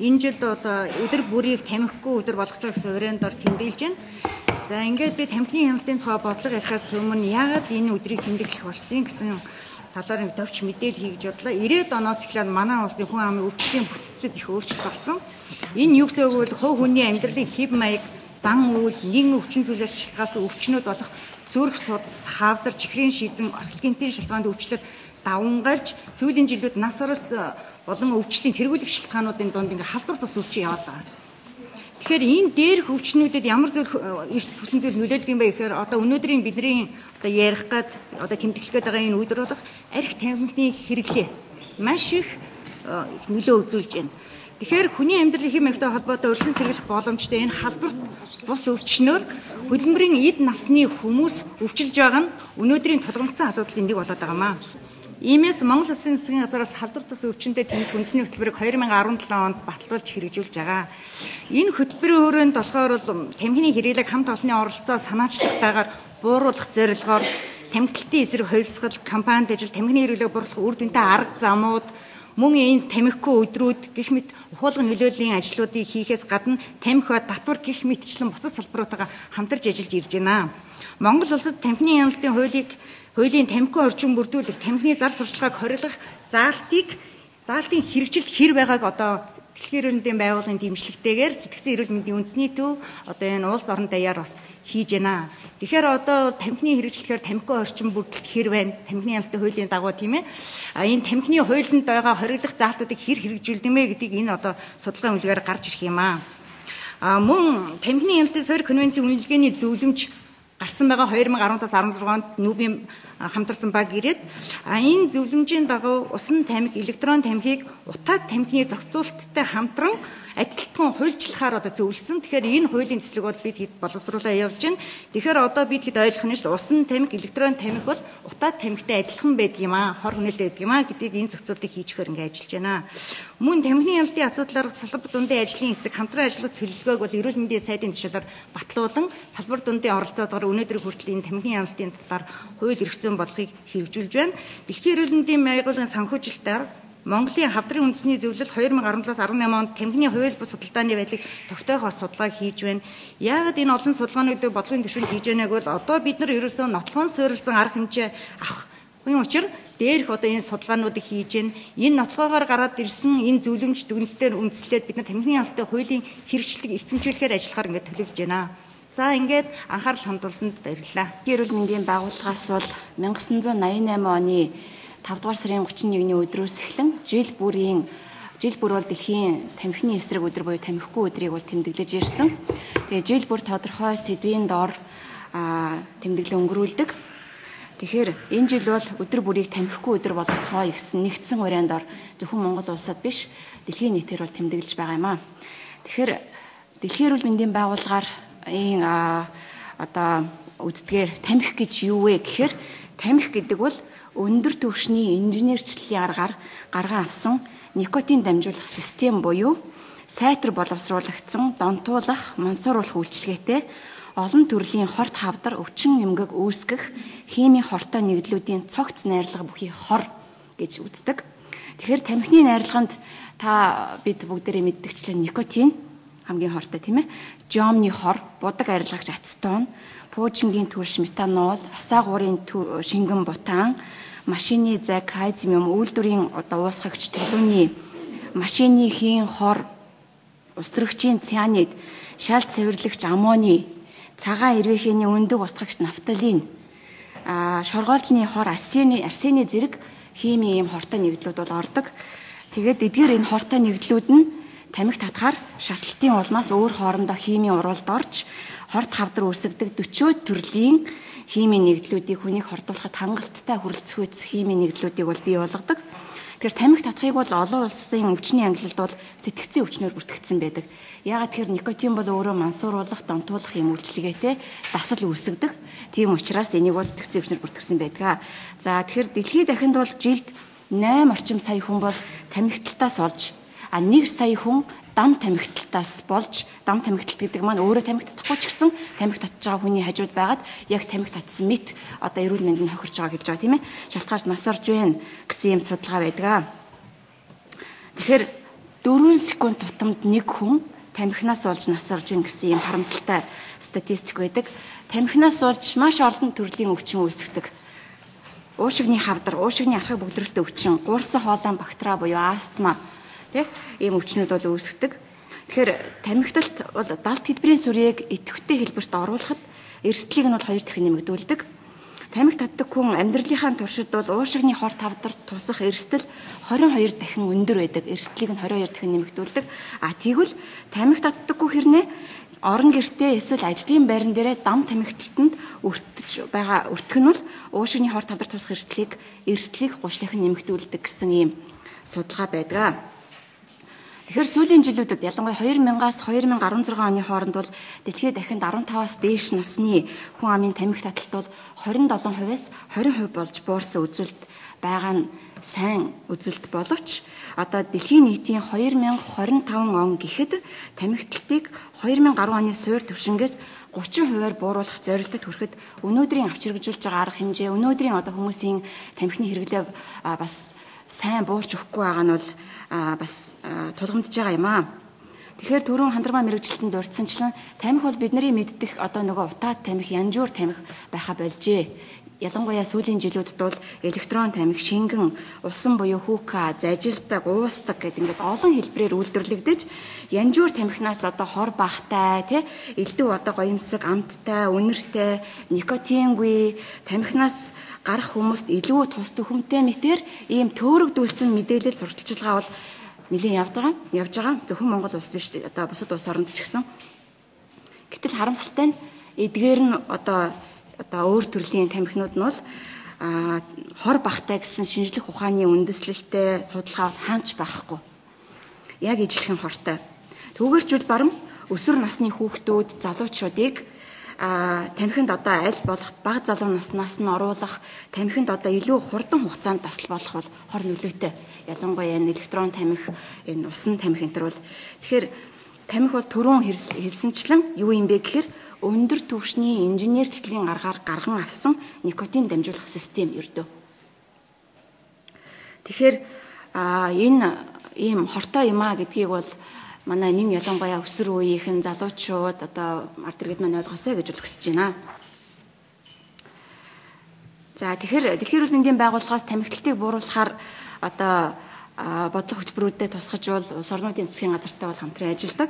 Энэ жил бол өдөр бүрийг тамхигүй өдөр болгож байгаа гэсэн өрөөнд ор тэмдэглэж байна. За ингээд би тамхины хяналтын тухай бодлого ярихаас өмнө яагаад энэ өдрийг тэмдэглэх болсон гэсэн талаар нэг товч мэдээлэл хийж бодлоо. 90-ад оноос эхлээд манай улсын хүн амын өвчлөлийн бүтцэд их өөрчлөлт болсон. Энэ юу гэсэн үг вэ? Хувь хүний амьдралын хэв маяг, зан үйл, нийгмийн өвчин зүйлээс шалтгаалсан өвчнүүд болох зүрх судас, хавдар, чихрийн шийзэн, ослогинтийн шалтгаанд өвчлөлт давангалж, сүүлийн жилүүд нас оролт болон өвчлийн тэргүүлэх шалтгаануудын дунд ингээ халдвар тус өвчин яваад байгаа. Тэгэхээр энэ дээрх өвчнүүдэд ямар зүйл эрс хүчин зүйл нөлөөлдөг юм бэ гэхээр одоо өнөөдрийн бидний одоо ярих гад одоо тэмдэглэх гээд байгаа энэ өдөр болох арх тамхины хэрэглээ маш их нөлөө үзүүлж байна. Тэгэхээр хүний амьдралын хэм маягтай холбоотой өрсөн сэргийлэх боломжтой энэ халдварт бус өвчнөөр хөдөлмөрийн эд насны хүмүүс өвчилж байгаа нь өнөөдрийн тулгамдсан асуудлын нэг болоод байгаамаа. Иймээс Монгол Улсын засгийн газараас халдвар тус өвчнөд тэмцэх үндэсний хөтөлбөрийг 2017 онд батлуулж хэрэгжүүлж байгаа. Энэ хөтөлбөрийн хүрээнд болохоор тамхины хэрэглээг хамт олонний оролцоо санаачлагтайгаар бууруулах зорилгоор тамхиталтын эсрэг хувьсгал, кампанид ажил, тамхины хэрэглээг бууруулах үр дүнтэй арга замууд, мөн энэ тамхигүй өдрүүд гэх мэт ухуулгын нөлөөллийн ажлуудыг хийхээс гадна тамхи ба татвар гэх мэтчлэн буцаж салбаруудаа хамтарч ажиллаж ирж байна. Монгол улсад тамхины хяналтын хуулийн тамхи орчин бүрдүүлэх, тамхины зар сурталчилгааг хориглох заалтын хэрэгжилт хэр байгааг одоо Дэлхийн эрүүл мэндийн байгууллагын дэмжлэгтэйгээр сэтгцэн эрүүл мэндийн үндэсний төв одоо энэ улс орон даяар бас хийж байна. Тэгэхээр одоо тамхины хэрэгжилэхээр тамхи орчин бүрдэлт хэр байна? Тамхины хяналтын хуулийн дагуу тийм ээ. Энэ тамхины хуулинд байгаа хориглох заалтуудыг хэр хэрэгжүүлдэг юм бэ гэдгийг энэ одоо судалгааны үлгээр гарч ирэх юм аа. Мөн тамхины хяналтын суурь конвенцийн үнэлгээний зөвлөмж гарсан байгаа 2015-16 онд Нүбийн хамтарсан баг ирээд энэ зөвлөмжийн дагуу усан тамхи, электрон тамхиг утаад тамхины зохицуулалттай хамтран адилтхан хуульчлахаар одоо зөвлөсөн. Тэгэхээр энэ хуулийн төслийг бол бид хэд боловсруулаад явж байна. Тэгэхээр одоо бид хэд ойлгох нь шүү дээ. Усан тамхи, электрон тамхи бол утаад тамхитай адилхан байдаг юм аа. Хор хөнөөлтэй байдаг юм аа гэдгийг энэ зохицуултыг хийчихээр ингээд ажиллаж байна. Мөн тамхины хяналтын асуудлаар салбар дундын ажлын хэсэг хамтран ажиллах төлөвлөгөөг бол эрүүл мэндийн сайдын тушаалаар батлуулан салбар дундын оролцоотойгоор өнөөдөр хүртэл энэ тамхины хяналтын талаар хууль эрх зүйн бодлогыг хэрэгжүүлж байна. Дэлхийн эрүүл мэндийн байгууллагын санхүүжилтээр Монголын хавдрын үндэсний зөвлөл 2017-18 онд тамхины хууль бус судалдааны байдлыг тогтоох бас судалгаа хийж байна. Яагаад энэ олон судалгаануудыг бодлогын түвшинд хийж байгааг бол одоо бид нар ерөөсөө нотлохын суурилсан арга хэмжээ авах учир дээрх одоо энэ судалгаануудыг хийж байна. Энэ нотлохоор гараад ирсэн энэ зөвлөмж дүгнэлтээр үндэслээд бид нар тамхины хяналтын хуулийн хэрэгжилтийг эрчимжүүлэхээр ажиллахаар ингээд төлөвлөж байна. За ингээд анхаарал хандуулсанд баярлалаа. Эрүүл мэндийн байгууллагаас бол 1988 оны 5 дугаар сарын 31-ний өдрөөс эхлэн жил бүр бол дэлхийн тамхины эсрэг өдөр буюу тамхигүй өдрийг бол тэмдэглэж ирсэн. Тэгээ жил бүр тодорхой сэдвийн дор тэмдэглэл өнгөрүүлдэг. Тэгэхээр энэ жил бол өдөр бүрийг тамхигүй өдөр болгоцгоо гэсэн нэгдсэн хүрээнд дор зөвхөн Монгол улсад биш дэлхийн нийтээр бол тэмдэглэж байгаа юм аа. Тэгэхээр Дэлхийн эрүүл мэндийн байгууллагаар энэ одоо үздгээр тамхи гэж юу вэ гэхээр тамхи гэдэг бол өндөр түвшний инженерчлэлийн аргаар гарган авсан никотин дамжуулах систем буюу сайтар боловсруулагдсан донтуулах, мансууруулах үйлчилгээтэй олон төрлийн хорт хавдар өвчин эмгэг үүсгэх химийн хортой нэгдлүүдийн цогц найрлага бүхий хор гэж үздэг. Тэгэхээр тамхины найрлаганд бид бүгдээрээ мэддэгчлэн никотин хамгийн хортой тийм ээ. Жомны хор, будаг арилгагч ацетон, пуужингийн түлш метанол, асаагуурын шингэн бутаан, машины заг, кадмиум, үйлдвэрийн одоо уусгагч толууны, машины хийн хор, устөрөгчийн цианид, шал цэвэрлэгч аммоний, цагаан эрвээхний өндөг устгагч нафталин, шоргоолжны хор, арсены зэрэг химийн ийм хортой нэгдлүүд бол ордог. Тэгээд эдгээр энэ хортой нэгдлүүд нь тамхи татахаар шатлалтын улмаас өөр хоорондоо химийн уралд орж хорт хавдар үүсгдэг 40 төрлийн химийн нэгдлүүдийг хүнийг хордуулахад хангалттай хүрэлцэх химийн нэгдлүүдийг бол бий болгодог. Тэгэхээр тамхи татахыг бол олон улсын өвчний ангилалд бол сэтгцийн өвчнөөр бүртгэгдсэн байдаг. Яагаад тэгэхээр никотин бол өөрөө мансууруулах, донтуулах юм үйлчилгээтэй дасал үүсгдэг. Тийм учраас энийг бол сэтгцийн өвчнөөр бүртгэгдсэн байдаг. За тэгэхээр дэлхийд дахинд бол жилд 8 орчим сая хүн бол тамхиталтаас олж 1 сая хүн дам тамхиталтаас болж дам тамхиталт гэдэг маань өөрөө тамхи татахгүй ч гэсэн тамхи татж байгаа хүний хажууд байгаад яг тамхи татсан мэт одоо эрүүл мэнд нь хохирч байгаа гэж байгаа тийм ээ. Шалтгаалж нас орж байна гэсэн юм судалгаа байдаг. Тэгэхээр 4 секунд тутамд нэг хүн тамхинаас болж нас орж ийн гэсэн юм харамсалтай статистик байдаг. Тамхинаас болж маш олон төрлийн өвчин үүсгдэг. Уушигны хавдар, уушигны архаг бөглөрөлтөй өвчин, гуурсан хоолойн бактери буюу астма ийм өвчнүүд бол үүсгдэг. Тэгэхээр тамхиталт бол далд хэлбэрийн сүрийг идэвхтэй хэлбэрт оруулахад эрсдлийг нь бол 2 дахин нэмэгдүүлдэг. Тамхи татдаг хүн амьдралынхаа туршид бол уушигны хор тавдарт тусах эрсдэл 22 дахин өндөр байдаг. Эрсдлийг нь 22 дахин нэмэгдүүлдэг. Тэгвэл тамхи татдаггүй хэрнээ орон гэртээ эсвэл ажлын байран дээрээ дам тамхиталтанд өртөж байгаа өртөх нь бол уушигны хор тавдарт тусах эрсдлийг 30 дахин нэмэгдүүлдэг гэсэн ийм судалгаа байдаг. Тэгэхээр сүүлийн жилүүдэд ялангуяа 2000-аас 2016 оны хооронд бол дэлхийд дахинд 15-аас дээш насны хүн амын тамхи таталт бол 27%-аас 20% болж буурсан үзүүлэлт байгаа нь сайн үзүүлэлт боловч одоо дэлхийн нийтийн 2025 он гэхэд тамхиталтыг 2010 оны суур түвшингээс 30%-аар бууруулах зорилтод хүрэхэд өнөөдрийн авч хэрэгжүүлж байгаа арга хэмжээ, өнөөдрийн одоо хүмүүсийн тамхины хэрэглээ бас сайн буурч өгөхгүй байгаа нь бол бас тулгамдж байгаа юм аа. Тэгэхээр түрүүн хандрмаа мэрэгжилтэнд дурдсанчлан тамхи бол бидний мэддэх одоо нөгөө утаад тамхи, янжуур тамхи байха болжээ. Ялангуяа сүүлийн жилүүдэд бол электрон тамхи, шингэн, усан буюу хүүка, зажилдаг, уустдаг гэдэг ингээд олон хэлбэрээр үйлдвэрлэгдэж янжуур тамхинаас одоо хор багтай, элдв одоо гоёмсаг, амттай, үнэртэй, никотингүй тамхинаас гарах хүмүүст илүү тус төхөмтэй мэтэр ийм төөрөгдүүлсэн мэдээлэл сурталчилгаа бол нэлийн явж байгаа. Зөвхөн Монгол улс биш одоо бусад улс оронд ч гэсэн. Гэтэл харамсалтай нь эдгээр нь одоо өөр төрлийн тамхинууд нь бол хор багтай гэсэн шинжлэх ухааны үндэслэлтэй судалгаа хаанч байхгүй. Яг ижилхэн хортой. Түүгээрчүүд баран өсвөр насны хүүхдүүд, залуучуудыг тамхинд одоо аль болох бага залуу наснаас нь оруулах, тамхинд одоо илүү хурдан хугацаанд дасал болох бол хор нөлөөтэй. Ялангуяа энэ электрон тамхи, энэ усан тамхи энэ төр бол тэгэхээр тамхи бол түрүүн хэлсэнчлэн юу юм бэ гэхээр өндөр түвшний инженерчлэлийн аргаар гарган авсан никотин дамжуулах систем ердөө. Тэгэхээр энэ ийм хортой юм а гэдгийг бол манай нэн ялангуяа өсвөр үеийнхэн залуучууд одоо ард иргэд маань ойлгосоо гэж хүсэж байна. За тэгэхээр Дэлхийн эрүүл мэндийн байгууллагаас тамхиталтыг бууруулахаар одоо бодлого хөтөлбөрүүдэд тусгаж бол улс орнуудын засгийн газартай бол хамтран ажилладаг.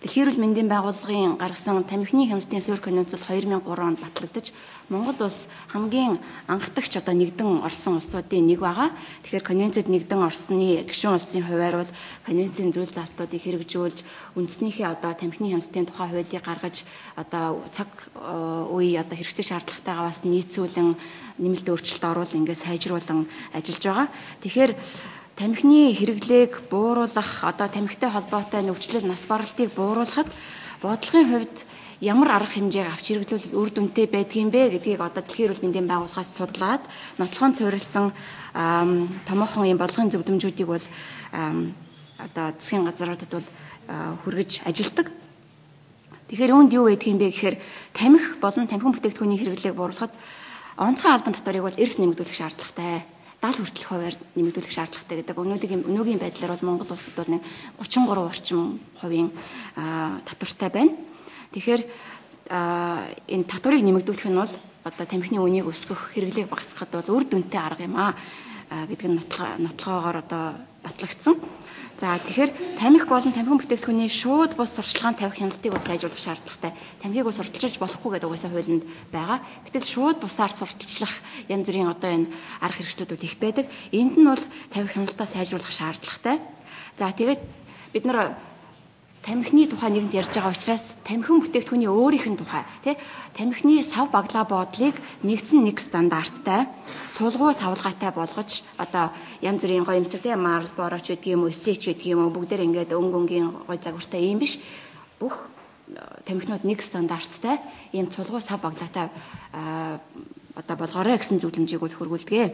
Дэлхийн эрүүл мэндийн байгууллагын гаргасан тамхины хяналтын суурь конвенц бол 2003 онд батлагдаж Монгол улс хамгийн анхдагч одоо нэгдэн орсон улсуудын нэг байгаа. Тэгэхээр конвенцэд нэгдэн орсны гишүүн улсын хувьар бол конвенцийн зүйл залтуудыг хэрэгжүүлж үндэснийхээ одоо тамхины хяналтын тухай хуулийг гаргаж одоо цаг үе одоо хэрэгцээ шаардлагатайгаа бас нийцүүлэн нэмэлт өөрчлөлт оруулан ингээд сайжруулан ажиллаж байгаа. Тэгэхээр тамхины хэрэглээг бууруулах одоо тамхитай холбоотой нөхцөл нас баралтыг бууруулахад бодлогын хувьд ямар арга хэмжээг авч хэрэглүүл үр дүнтэй байдгийм бэ гэдгийг одоо Дэлхийн эрүүл мэндийн байгууллагаас судлаад нотлохын цорилсан томоохон юм бодлогын зөвлөмжүүдийг бол одоо засгийн газруудад бол хүргэж ажилдаг. Тэгэхээр үүнд юу байдгийм бэ гэхээр тамхи болон тамхин бүтээгдэхүүний хэрэглээг бууруулахад онцгой албан татварыг бол эрс нэмэгдүүлэх шаардлагатай. 70 хүртэлх хувиар нэмэгдүүлэх шаардлагатай гэдэг. Өнөөгийн байдлаар бол Монгол улсад бол 33% орчим хувийн татвартай байна. Тэгэхээр энэ татварыг нэмэгдүүлэх нь бол одоо тамхины үнийг өсгөх, хэрэглээг багасгахад бол үр дүнтэй арга юм аа гэдэг нь нотлогоогоор одоо батлагдсан. За тэгэхээр тамхи болон тамхин бүтээгдэхүүний шууд бус сурчлагын тавих хяналтыг бас сайжруулах шаардлагатай. Тамхиг бас сурталчилж болохгүй гэдэг угаасаа хуулинд байгаа. Гэтэл шууд бусаар сурталчлах янз бүрийн одоо энэ арга хэрэгслүүд их байдаг. Энд нь бол тавих хяналтаа сайжруулах шаардлагатай. За тэгээд бид нар тамхины тухай нэгэнд ярьж байгаа учраас тамхин бүтээгдэхүүний өөрийнх нь тухай тамхины сав баглаа боодлыг нэгдсэн нэг стандарттай цулгуу савлгаатай болгож одоо янз бүрийн гоёмсаг Marlboro ч гэдэг юм уу, Scotch гэдэг юм уу бүгдээр ингээд өнгөнгийн гой загвартай юм биш. Бүх тамхинууд нэг стандарттай ийм цулгуу сав баглаатай одоо болгоорой гэсэн зөвлөмжийг бол хөргүүлдэг.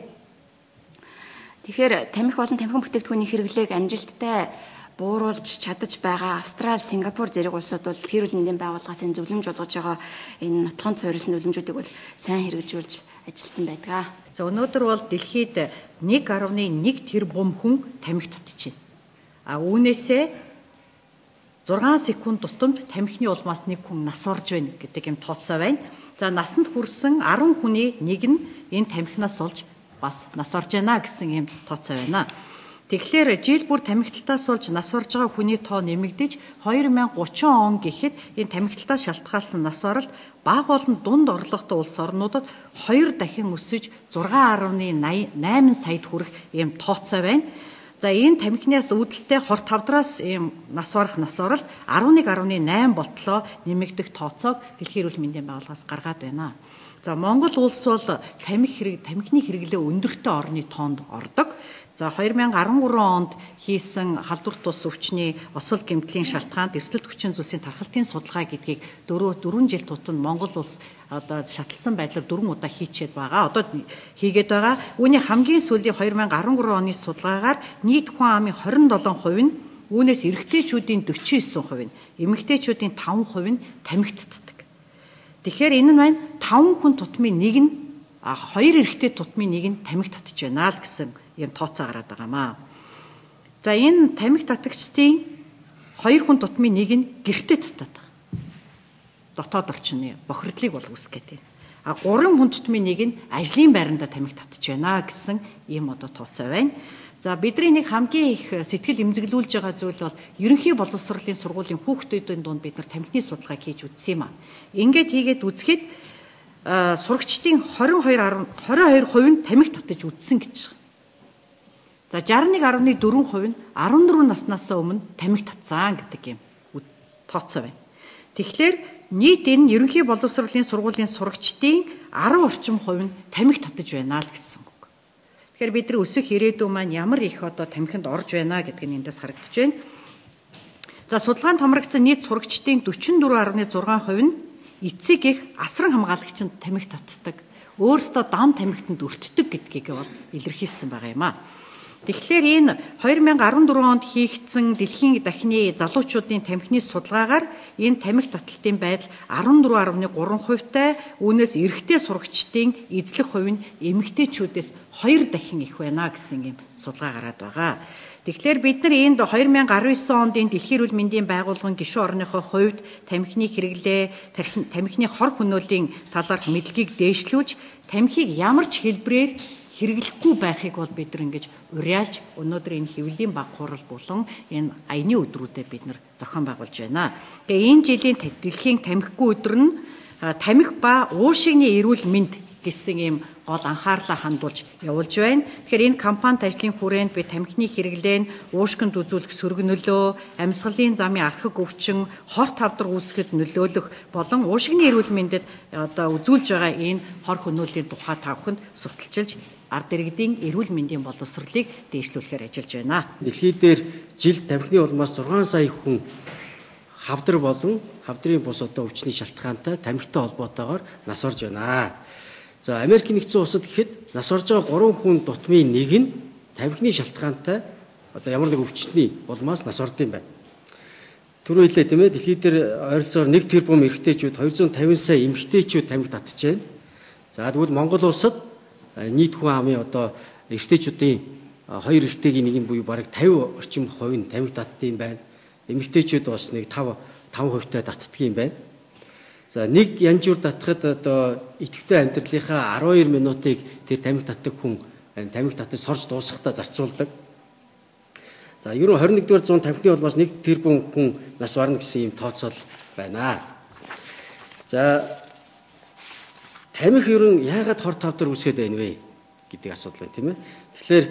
Тэгэхээр тамхи болон тамхин бүтээгдэхүүний хэрэглээг амжилттай бууруулж чадаж байгаа Австрали, Сингапур зэрэг улсууд бол Дэлхийн эрүүл мэндийн байгууллагаас энэ зөвлөмж болгож байгаа энэ нотлохын цорилсан зөвлөмжүүдийг бол сайн хэрэгжүүлж ажилласан байдаг. За өнөөдөр бол дэлхийд 1.1 тэрбум хүн тамхи татж байна. Үүнээсээ 6 секунд тутамд тамхины улмаас нэг хүн нас орж байна гэдэг юм тооцоо байна. За насанд хүрсэн 10 хүний нэг нь энэ тамхинаас олж бас нас орж байна гэсэн юм тооцоо байна. Тэгэхээр жил бүр тамхиталтаас олж нас орж байгаа хүний тоо нэмэгдэж 2030 он гэхэд энэ тамхиталтаас шалтгаалсан нас оролт бага болон дунд орлоготой улс орнуудад 2 дахин өсөж 6.8 саяд хүрэх ийм тооцоо байна. За энэ тамхинаас үүдэлтэй хор тавдраас ийм нас барах нас оролт 11.8 болтлоо нэмэгдэх тооцоог Дэлхийн эрүүл мэндийн байгууллагаас гаргаад байна. За Монгол улс бол тамхины хэрэглээ өндөртэй орны тоонд ордог. За 2013 онд хийсэн халдвар тус өвчний осол гэмтлийн шалтгаанд эрсдэлт хүчин зүйлсийн тархалтын судалгаа гэдгийг 4 жил тутамд Монгол улс одоо шатлсан байдлаар 4 удаа хийчихэд байгаа. Одоо хийгээд байгаа. Үүний хамгийн сүүлийн 2013 оны судалгаагаар нийт хүн амын 27% нь үүнээс эрэгтэйчүүдийн 49%, эмэгтэйчүүдийн 5% нь тамхитддаг. Тэгэхээр энэ нь 5 хүн тутмын нэг нь 2 эрэгтэй тутмын нэг нь тамхи татж байна л гэсэн юм тооцоо гараад байгаамаа. За энэ тамхи татагчдын 2 хүн тутмын нэг нь гэртээ татаад байгаа. Дотоод орчны бохирдлыг бол үүсгэж байна. 3 хүн тутмын нэг нь ажлын байранда тамхи татж байна гэсэн ийм одоо тооцоо байна. За бидний нэг хамгийн их сэтгэл эмзэглүүлж байгаа зүйл бол ерөнхий боловсролын сургуулийн хүүхдүүдийн дунд бид нар тамхины судалгааг хийж үзсэн юм аа. Ингээд хийгээд үзэхэд сурагчдын 22% нь тамхи татаж үзсэн гэж байна. За 61.4% нь 14 наснаас өмнө тамхи татсан гэдэг юм тооцоо байна. Тэгэхээр нийт энэ ерөнхий боловсролын сургуулийн сурагчдын 10 орчим хувь нь тамхи татаж байна л гэсэн үг. Тэгэхээр бидний өсөх ирээдүйн маань ямар их одоо тамхинд орж байна гэдэг нь эндээс харагдаж байна. За судалгаанд хамрагдсан нийт сурагчдын 44.6% нь эцэг их асран хамгаалагчинд тамхи татдаг. Өөрөөсөө дам тамхитанд өртдөг гэдгийг бол илэрхийлсэн байгаа юм аа. Тэгэхээр энэ 2014 онд хийгдсэн дэлхийн дахины залуучуудын тамхины судалгаагаар энэ тамхи таталтын байдал 14.3%-тай, үүнээс эрэгтэй сурагчдын эзлэх хувь нь эмэгтэйчүүдээс 2 дахин их байна гэсэн юм судалгаа гараад байгаа. Тэгэхээр бид нар энд 2019 онд энэ Дэлхийн эрүүл мэндийн байгууллагын гишүүн орныхоо хувьд тамхины хэрэглээ, тамхины хор хөнөөлийн талаарх мэдлэгийг дээшлүүлж, тамхиг ямар ч хэлбэрээр хэрэглэхгүй байхыг бол бид нар ингэж уриалж өнөөдөр энэ хэвлэлийн баг хурал болон энэ аяны өдрүүдэд бид нар зохион байгуулж байна. Тэгээ энэ жилийн дэлхийн тамхигүй өдөр нь тамхи ба уушигны эрүүл мэнд гэсэн ийм гол анхаарлаа хандуулж явуулж байна. Тэгэхээр энэ кампанит ажлын хүрээнд би тамхины хэрэглээ нь уушгинд үзүүлэх сөрөг нөлөө, амьсгалын замын архаг өвчин, хор тавдар үүсгэхэд нөлөөлөх болон уушгины эрүүл мэндэд одоо үзүүлж байгаа энэ хор хөнөөлийн тухай тавханд сурталчилж ард иргэдийн эрүүл мэндийн боловсролыг дээшлүүлэхээр ажиллаж байна. Дэлхий дээр жилд тамхины улмаас 6 сая хүн хавдар болон хавдрын бус одоо өвчний шалтгаантай тамхитай холбоотойгоор нас орж байна. За Америк нэгдсэн улсад гэхэд нас орж байгаа 3 хүн дутмын нэг нь тамхины шалтгаантай одоо ямар нэг өвчний улмаас нас орд юм байна. Түрүү хэлээ тийм ээ, дэлхий дээр ойролцоогоор 1 тэрбум эрэгтэйчүүд 250 сая эмэгтэйчүүд тамхи татж байна. За тэгвэл Монгол улсад нийт хүн амын одоо эрэгтэйчүүдийн 2 эрэгтэйгийн нэг нь буюу бараг 50 орчим хувь нь тамхи татдаг юм байна. Эмэгтэйчүүд бас нэг 5%-тай татдаг юм байна. За нэг янжуур татахад одоо идэвхтэй амьдралынхаа 12 минутыг тэр тамхи татдаг хүн тамхи татаж сорж дуусгахдаа зарцуулдаг. За ер нь 21-р зуун тамхины улмаас 1 тэрбум хүн нас барна гэсэн юм тооцоол байна. За тамхи ер нь яагаад хор тавдар үүсгээд байна вэ гэдэг асуудал байна тийм ээ. Тэгэхээр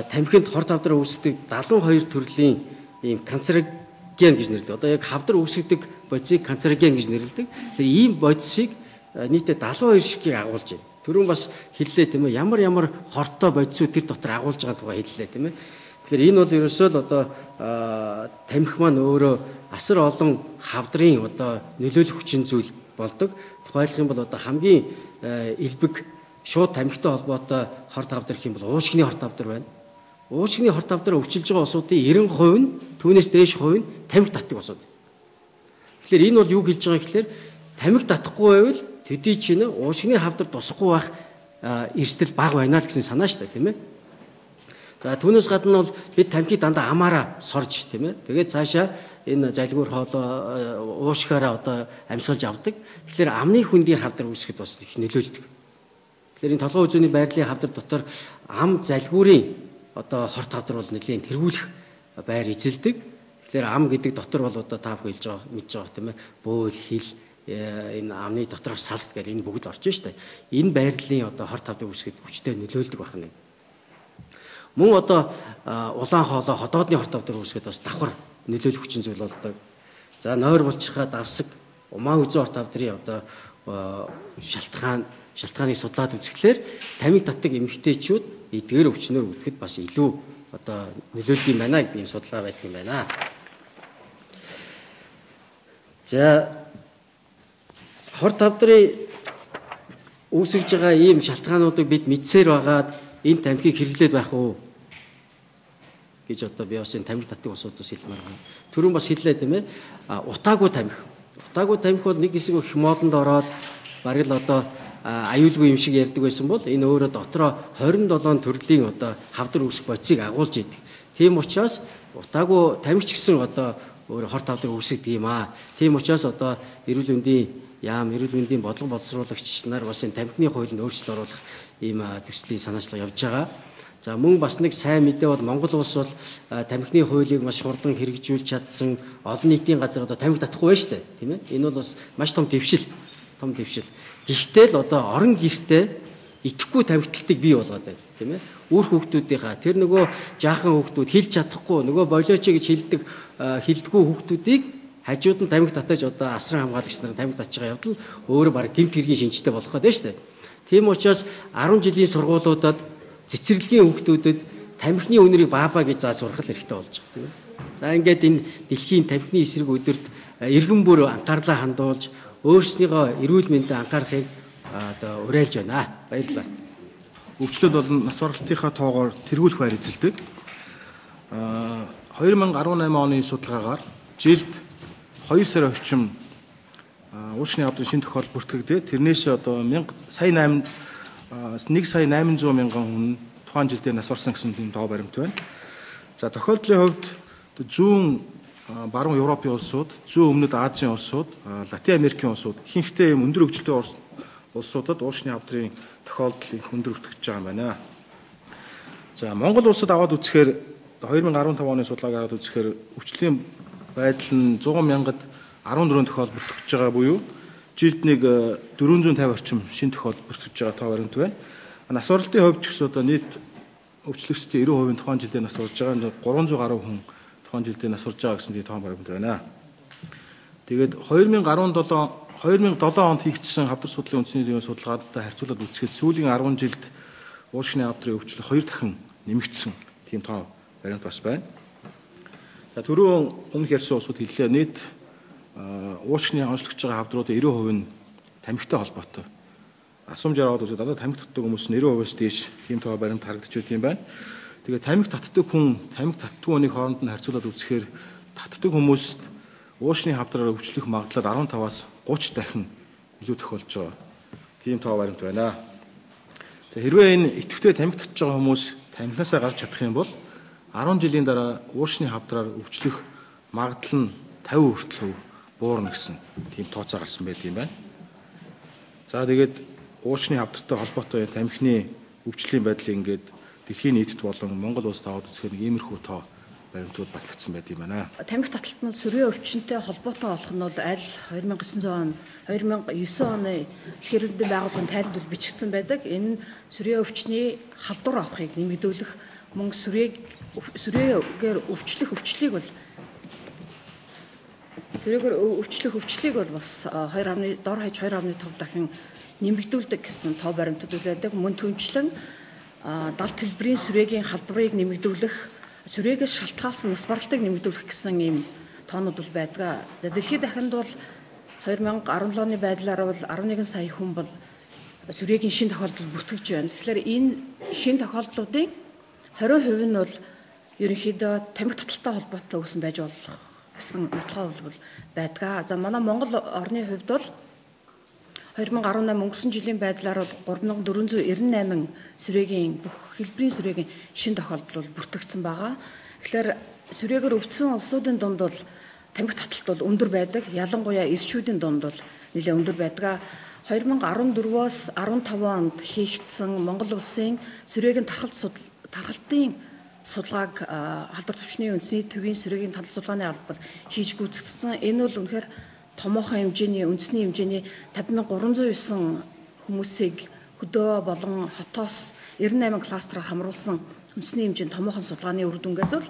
тамхинд хор тавдар үүсдэг 72 төрлийн ийм канцероген гэж нэрлэдэг. Одоо яг хавдар үүсгдэг бодисыг канцероген гэж нэрлэдэг. Тэгэхээр ийм бодисыг нийтдээ 72 ширхгийг агуулж байна. Түрүүн бас хэллээ тийм ээ. Ямар хортой бодисууд тэр дотор агуулж байгаа тухай хэллээ тийм ээ. Тэгэхээр энэ бол ерөөсөө л одоо тамхи маань өөрөө асар олон хавдрын одоо нөлөөлөх хүчин зүйл болдог. Тухайлх юм бол одоо хамгийн элбэг шууд тамхитай холбоотой хор тавдар гэх юм бол уушгины хор тавдар байна. Уушгины хор тавдар өвчилж байгаа улсуудын 90% нь түүнээс дээш хувь нь тамхи татдаг улсууд. Тэгэхээр энэ бол юу хэлж байгаа гэхээр тамхи татахгүй байвал төдий чинь уушгины хавдар тусахгүй байх эрсдэл бага байна л гэсэн санаа шүү дээ тийм ээ. За түүнээс гадна бол бид тамхиг дандаа амаараа сорж тийм ээ. Тэгээд цаашаа энэ залгуур хоолоо уушгаараа одоо амьсгалж авдаг. Тэгэхээр амны хүндийн хавдар үүсгэхэд бас их нөлөөлдөг. Тэгэхээр энэ толгой үзүүний байрлалын хавдар дотор ам залгуурын одоо хорт хавдар бол нэлийн тэргүүлэх байр эзэлдэг. Тэгэхээр ам гэдэг дотор бол одоо та бүхэн хэлж байгаа мэдж байгаа тийм ээ. Бөөл, хил энэ амны дотроос салс гэдэг энэ бүгд орж штэ. Энэ байрлалын одоо хорт хавдар үүсгэхэд хүчтэй нөлөөлдөг байна. Мөн одоо улаан хоолой ходоодны хорт хавдар үүсгэхэд бас давхар нөлөөлөх хүчин зүйл болдог. За нойр булчирхаа давсаг умаа үзэн хорт хавдрын одоо шалтгааныг судлаад үзэхлээр тамиг татдаг эмэгтэйчүүд эдгээр өвчнөр өвдөхэд бас илүү одоо нөлөөлдөг юм байна гэдэг юм судалгаа байдаг юм байна. За хорт хавдрын үүсгэж байгаа ийм шалтгаануудыг бид мэдсээр байгаад энэ тамхиг хэрэглээд байх уу гэж одоо би бас энэ тамхи татдаг усуудаас хэлмээр байна. Түрүүн бас хэллээ тийм ээ. Утаагүй тамхи. Утаагүй тамхи бол нэг хэсэг их модонд ороод бараг л одоо аюулгүй юм шиг ярьдаг байсан бол энэ өөрөө дотроо 27 төрлийн одоо хавдар үүсэх бодисыг агуулж идэг. Тийм учраас утаагүй тамхич гэсэн одоо өөр хорт хавдар үүсгдэг юм аа. Тийм учраас одоо эрүүл мэндийн бодлого боловсруулагч нар бас энэ тамхины хуулинд өөрчлөлт оруулах ийм төслийн санаачлага явж байгаа. За мөн бас нэг сайн мэдээ бол Монгол улс бол тамхины хуулийг маш хурдан хэрэгжүүлж чадсан олон нийтийн газар одоо тамхи татахгүй байна шүү дээ, тийм ээ. Энэ бол бас маш том дэвшил. Гэхдээ л одоо орон гэртээ итгэхгүй тамхиталтыг бий болгоод байна, тийм ээ. Үр хүүхдүүдийнхаа тэр нөгөө жаахан хүүхдүүд хэлж чадахгүй нөгөө болооч гэж хэлдэггүй хүүхдүүдийг хажууд нь тамхи татаж одоо асран хамгаалагч нар тамхи татж байгаа явдал өөрөө баг гэмт хэргийн шинжтэй болох гэдэг шүү дээ. Тийм учраас 10 жилийн сургуулиудад цэцэрлэгийн хүүхдүүдэд тамхины үнэрийг баабаа гэж зааж сургах хэрэгтэй болж байгаа. За ингээд энэ дэлхийн тамхины эсрэг өдөрт иргэн бүр анхаарлаа хандуулж өөрснийгөө эрүүл мэндэд анхаарахыг одоо уриалж байна. Баярлалаа. Өвчлөл болон нас баралтынхаа тоогоор тэргүүлэх байр эзэлдэг. 2018 оны судалгаагаар жилд 2 сар орчим уушгины хавдрын шинэ тохиолдол бүртгэгдээ. Тэрнээс одоо 1 сая 800 мянган хүн тухайн жилдээ нас барсан гэсэн тийм тоо баримт байна. За тохиолдлын хувьд зүүн баруун Европын улсууд, зүүн өмнөд Азийн улсууд, Латин Америкийн улсууд ихэнхдээ юм өндөр хөгжилтэй улсуудад уушгины хавдрын тохиолдол их өндөр өртөгдөж байгаа юм байна. За Монгол улсад аваад үзэхээр 2015 оны судалгааг аваад үзэхээр өвчлөлийн байдал нь 100 мянгад 14 тохиолдол бүртгэж байгаа буюу жилд нэг 450 орчим шинэ тохиолдол бүртгэж байгаа тоо баримт байна. Нас баралтын хувьд ч гэсэн одоо нийт өвчлөгчдийн 90% тухайн жилдээ нас барж байгаа 300 гаруй хүн тухайн жилдээ нас барж байгаа гэсэн тийм тоо баримт байна. Тэгээд 2017 онд хийгдсэн хавдар судлалын үндэсний зөвийн судалгаадтай харьцуулаад үзэхэд сүүлийн 10 жилд уушгины хавдрын өвчлөл 2 дахин нэмэгдсэн тийм тоо баримт бас байна. За түрүүн өмнөх ярьсан усуд хэллээ нийт уушгины онцлогч байгаа хавдруудын 90% нь тамхитай холбоотой. Асуумжаар аваад үзээд одоо тамхи татдаг хүмүүс нь 90%-аас дээш тийм тоо баримт харагдаж байт юм байна. Тэгээд тамхи татдаг хүн тамхи татдаггүй хүнийг хооронд нь харьцуулаад үзэхээр татдаг хүмүүст уушгины хавдраар өвчлөх магадлал 15-аас 30 дахин илүү тохиолж байгаа. Тийм тоо баримт байна. За хэрвээ энэ идэвхтэй тамхи татж байгаа хүмүүс тамхинасаа гарч чадах юм бол 10 жилийн дараа уушгины хавдраар өвчлөх магадлал нь 50% хүртэл буурна гэсэн тийм тооцоо гарсан байт юм байна. За тэгээд уушгины хавдартай холбоотой тамхины өвчлийн байдлыг ингээд дэлхийн нийтэд болон Монгол улсад аваад үзэхээр нэг иймэрхүү тоо баримтууд батлагдсан байт юм байна. Тамхи таталтнууд сүрээ өвчнөд холбоотой болох нь бол аль 2009 оны дэлхийн эрүүл мэндийн байгууллагын тайлбарт бичигдсэн байдаг. Энэ сүрээ өвчний халдвар авахыг нэмэгдүүлэх мөн сүрээгээр өвчлөх өвчлийг бол бас 2.5 дахин нэмэгдүүлдэг гэсэн тоо баримтууд үлээдэг. Мөн түнчлэн далд төлбөрийн сүрээгийн халдварыг нэмэгдүүлэх, сүрээгээс шалтгаалсан нас баралтыг нэмэгдүүлэх гэсэн ийм тоонууд бол байдаг. За дэлхийд дахинд бол 2017 оны байдлаар бол 11 сая хүн бол сүрээгийн шинэ тохиолдол бүртгэж байна. Тэгэхээр энэ шинэ тохиолдлуудын 20% нь бол ерөнхийдөө тамхи таталтай холбоотой үүсэн байж болох гэсэн нотгой бол байдаг. За манай Монгол орны хувьд бол 2018 өнгөрсөн жилийн байдлаар бол 3498 сүрээгийн бүх хэлбэрийн сүрээгийн шин тохиолдол бол бүртгэгдсэн байгаа. Тэгэхээр сүрээгээр өвдсөн улсуудын дунд бол тамхи таталт бол өндөр байдаг. Ялангуяа эрчүүдийн дунд бол нэлээд өндөр байдаг. 2014-өөс 15 онд хийгдсэн Монгол улсын сүрээгийн тархалтын судалгааг халдвар төвчний үндэсний төвийн сүрээгийн тархалт судалгааны албаар хийж гүйцэтгэсэн. Энэ бол үнэхээр томоохон хэмжээний үндэсний хэмжээний 50,309 хүмүүсийг хөдөө болон хотоос 98 кластераар хамруулсан үндэсний хэмжээний томоохон судалгааны үр дүнгээс бол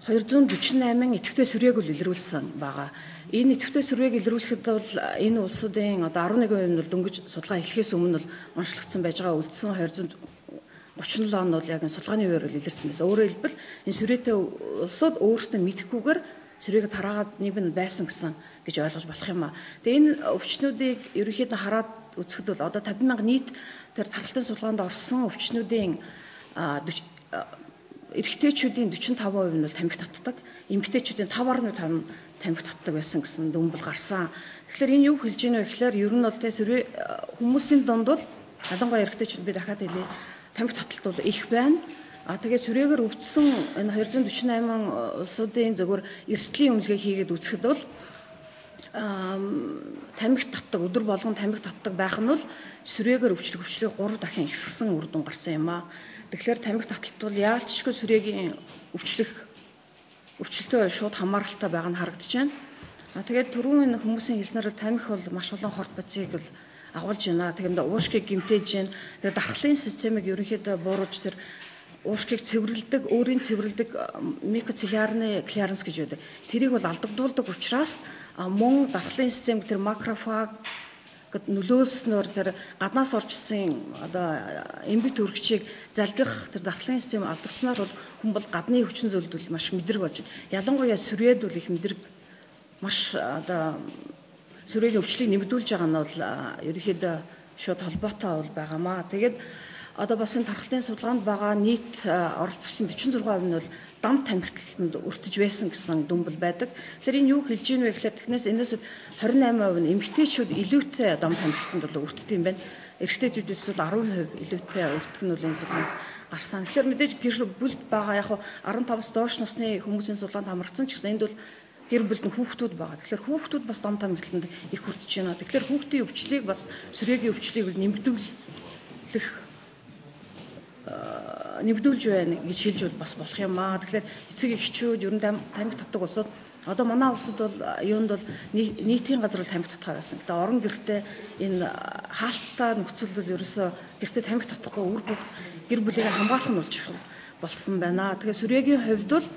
248 идэвхтэй сүрээг бол илрүүлсэн байгаа. Энэ идэвхтэй сүрээг илрүүлэхэд бол энэ улсуудын одоо 11% нь бол дөнгөж судалгаа эхлэхээс өмнө бол онцлогдсон байж байгаа. Үлдсэн 237 он бол яг энэ судалгааны үеэр илэрсэн байсан. Өөрөөр хэлбэл энэ сүрээтэй улсууд өөрсдөө мэдхгүйгээр сүрээг тараагаад нэг нь байсан гэсэн гэж ойлгож болох юм аа. Тэгээ энэ өвчнүүдийг ерөнхийдөө хараад үзэхэд бол одоо 50,000 нийт тэр тархалтын судалгаанд орсон өвчнүүдийн эрэгтэйчүүдийн 45% нь бол тамхи татдаг, эмэгтэйчүүдийн 5.5 тамхи татдаг байсан гэсэн дүнбэл гарсан. Тэгэхээр энэ юу хэлж ийнө вэ гэхээр ер нь бол тэ сүрээ хүмүүсийн дунд бол ялангуяа эрэгтэйчүүд би дахиад хэлье тамхи таталт бол их байна. Тэгээд сүрээгээр өвдсөн энэ 248 улсуудын зөвхөн эрсдлийн үнэлгээ хийгээд үзэхэд бол тамхи татдаг өдөр болгон тамхи татдаг байх нь бол сүрээгээр өвчлөгийг 3 дахин ихсгсэн үр дүн гарсан юм аа. Тэгэхээр тамхи таталт бол яалтчгүй сүрээгийн өвчлөлтөөр шууд хамааралтай байгаа нь харагдаж байна. Тэгээд түрүүн энэ хүмүүсийн хэлснээр тамхи бол маш олон хорт бодисыг бол агуулж байна. Тэгээд уушгийг гэмтээж байна. Тэгээд дархлын системийг ерөнхийдөө бууруулж тэр уушгийг цэвэрлэдэг, өөрийн цэвэрлэдэг микоцеллярны клиаранс гэж байдаг. Тэрийг бол алдагдуулдаг учраас мөн дархлын систем тэр макрофаг нөлөөлснөөр тэр гаднаас орчсон одоо эмбит өргөчийг залгих тэр дархлын систем алдагдсанаар бол хүн бол гадны хүчин зүйлд бол маш мэдрэг болж байна. Ялангуяа сүрээд бол их мэдрэг маш одоо сүрээгийн өвчлийг нэмэгдүүлж байгаа нь бол ерөнхийдөө шууд холбоотой бол байгаамаа. Тэгээд одоо бас энэ тархалтын судалгаанд байгаа нийт оролцогчдын 46% нь бол дам тамхиталтанд өртөж байсан гэсэн дүнбэл байдаг. Тэгэхээр энэ юу хэлж ийн вэ гэхээр технээс энэс 28% нь эмэгтэйчүүд илүүтэй дам тамхиталтанд бол өртдөг юм байна. Эрэгтэйчүүдээс бол 10% илүүтэй өртөх нь бол энэ судалгаанд гарсан. Тэгэхээр мэдээж гэр бүлд байгаа яг 15-аас доош насны хүмүүсийн судалгаанд хамрагдсан ч гэсэн энд бол гэр бүлд нь хүүхдүүд байгаа. Тэгэхээр хүүхдүүд бас дам тамхиталтанд их өртөж байна. Тэгэхээр хүүхдийн өвчлийг бас сүрээгийн өвчлийг бол нэмэгдүүлж байна гэж хэлж бас болох юм аа. Тэгэхээр эцэг эхчүүд ер нь тамхи татдаг улсууд одоо манай улсад бол юунд бол нийтийн газар бол тамхи татгаа байсан. Гэтэ орон гэртээ энэ хаалттай нөхцөл бол ерөөсөө гэртээ тамхи татахгүй үр бүгд гэр бүлийг хамгаалах нь болж болсон байна. Тэгэхээр сүрээгийн хувьд бол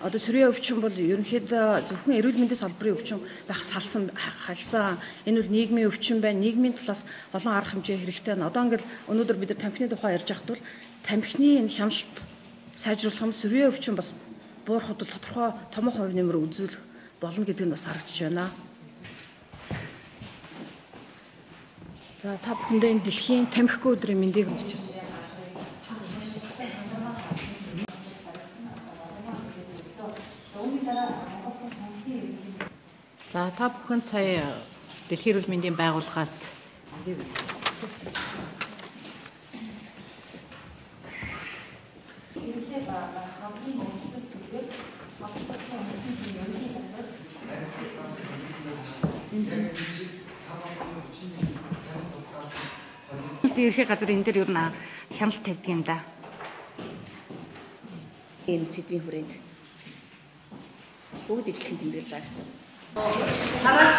одоо сүрээ өвчин бол ерөнхийдөө зөвхөн эрүүл мэндийн салбарын өвчин байх халсан. Энэ бол нийгмийн өвчин байна. Нийгмийн талаас олон арга хэмжээ хэрэгтэй байна. Одоо ингээл өнөөдөр бид нар тамхины тухай ярьж байхад бол тамхины энэ хяналт сайжруулах юм сүрээ өвчин бас буурахад бол тодорхой томоохон хувь нэмэр үзүүлэх болно гэдэг нь бас харагдаж байна. За та бүхэндээ энэ дэлхийн тамхигүй өдрийн мэндийг хүсэж байна. За та бүхэн сая Дэлхийн эрүүл мэндийн байгууллагаас ерхий газар энэ дээр юу н хяналт тавьдаг юм да. Ийм сэдвийн хүрээнд бүгд ижлэхэн тэмдэглэж байгаа гэсэн. Сараа